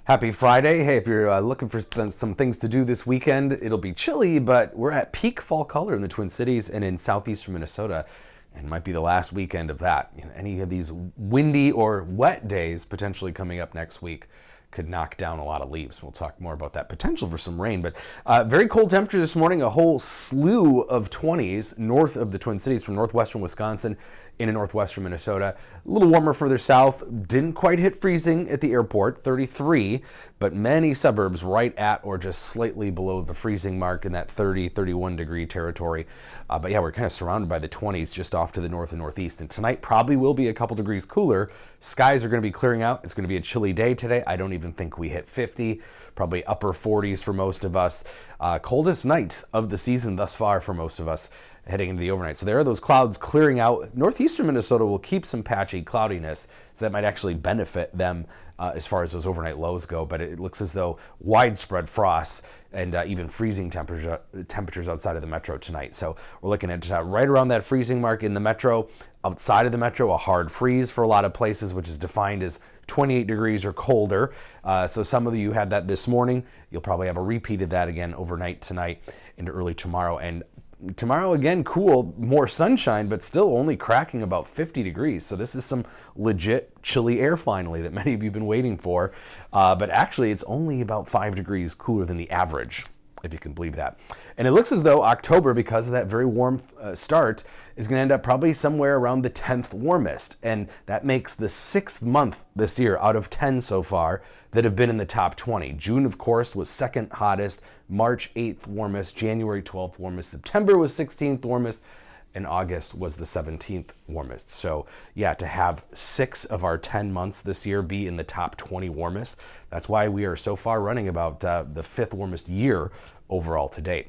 Happy Friday. Hey, if you're looking for some things to do this weekend, it'll be chilly, but we're at peak fall color in the Twin Cities and in southeastern Minnesota. And it might be the last weekend of that. Any of these windy or wet days potentially coming up next week could knock down a lot of leaves. We'll talk more about that potential for some rain, but very cold temperatures this morning, a whole slew of 20s north of the Twin Cities from northwestern Wisconsin into northwestern Minnesota. A little warmer further south, didn't quite hit freezing at the airport, 33, but many suburbs right at or just slightly below the freezing mark in that 30, 31 degree territory. But yeah, we're kind of surrounded by the 20s just off to the north and northeast. And tonight probably will be a couple degrees cooler. Skies are going to be clearing out. It's going to be a chilly day today. I don't even think we hit 50, probably upper 40s for most of us. Coldest night of the season thus far for most of us heading into the overnight. So there are those clouds clearing out. Northeastern Minnesota will keep some patchy cloudiness, so that might actually benefit them as far as those overnight lows go, but it looks as though widespread frost and even freezing temperatures outside of the metro tonight. So we're looking at right around that freezing mark in the metro. Outside of the metro, a hard freeze for a lot of places, which is defined as 28 degrees or colder. So some of you had that this morning. You'll probably have a repeat of that again overnight tonight into early tomorrow. And tomorrow again, cool, more sunshine, but still only cracking about 50 degrees. So this is some legit chilly air finally that many of you have been waiting for. But actually it's only about 5 degrees cooler than the average, if you can believe that. And it looks as though October, because of that very warm start, is going to end up probably somewhere around the 10th warmest. And that makes the 6th month this year out of 10 so far that have been in the top 20. June, of course, was second hottest, March 8th warmest, January 12th warmest, September was 16th warmest, and August was the 17th warmest. So yeah, to have 6 of our 10 months this year be in the top 20 warmest, that's why we are so far running about the 5th warmest year overall to date.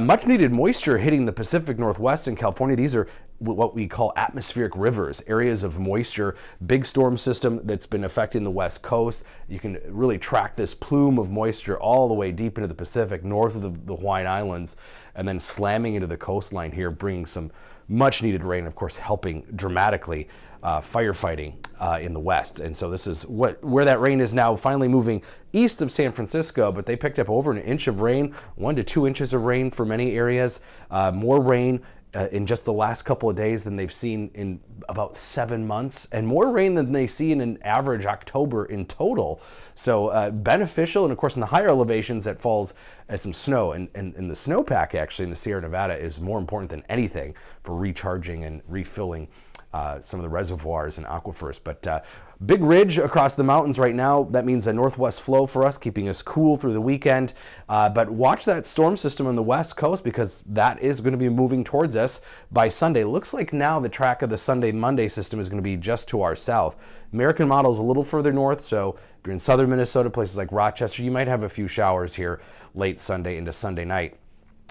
Much needed moisture hitting the Pacific Northwest and California. These are what we call atmospheric rivers, areas of moisture, big storm system that's been affecting the West Coast. You can really track this plume of moisture all the way deep into the Pacific, north of the Hawaiian Islands, and then slamming into the coastline here, bringing some much needed rain, of course, helping dramatically firefighting in the West. And so this is where that rain is now finally moving east of San Francisco, but they picked up over an inch of rain, 1 to 2 inches of rain for many areas, more rain in just the last couple of days than they've seen in about 7 months, and more rain than they see in an average October in total. So beneficial, and of course in the higher elevations that falls as some snow, and the snowpack actually in the Sierra Nevada is more important than anything for recharging and refilling some of the reservoirs and aquifers. But big ridge across the mountains right now. That means a northwest flow for us, keeping us cool through the weekend. But watch that storm system on the west coast, because that is going to be moving towards us by Sunday. Looks like now the track of the Sunday-Monday system is going to be just to our south. American model is a little further north, so if you're in southern Minnesota, places like Rochester, you might have a few showers here late Sunday into Sunday night.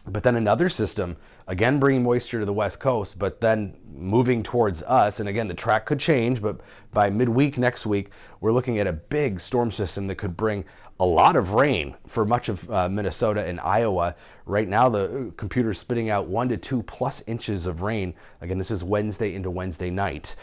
But then another system, again bringing moisture to the west coast, but then moving towards us. And again, the track could change, but by midweek next week, we're looking at a big storm system that could bring a lot of rain for much of Minnesota and Iowa. Right now, the computer's spitting out 1 to 2 plus inches of rain. Again, this is Wednesday into Wednesday night.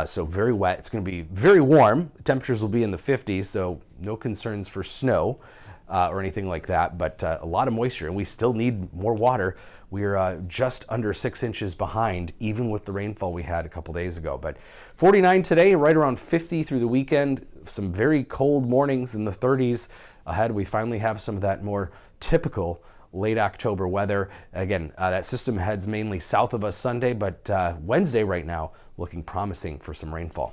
So very wet. It's going to be very warm. Temperatures will be in the 50s, so no concerns for snow or anything like that, but a lot of moisture, and we still need more water. We're just under 6 inches behind, even with the rainfall we had a couple days ago. But 49 today, right around 50 through the weekend. Some very cold mornings in the 30s ahead. We finally have some of that more typical late October weather. Again, that system heads mainly south of us Sunday, but Wednesday right now looking promising for some rainfall.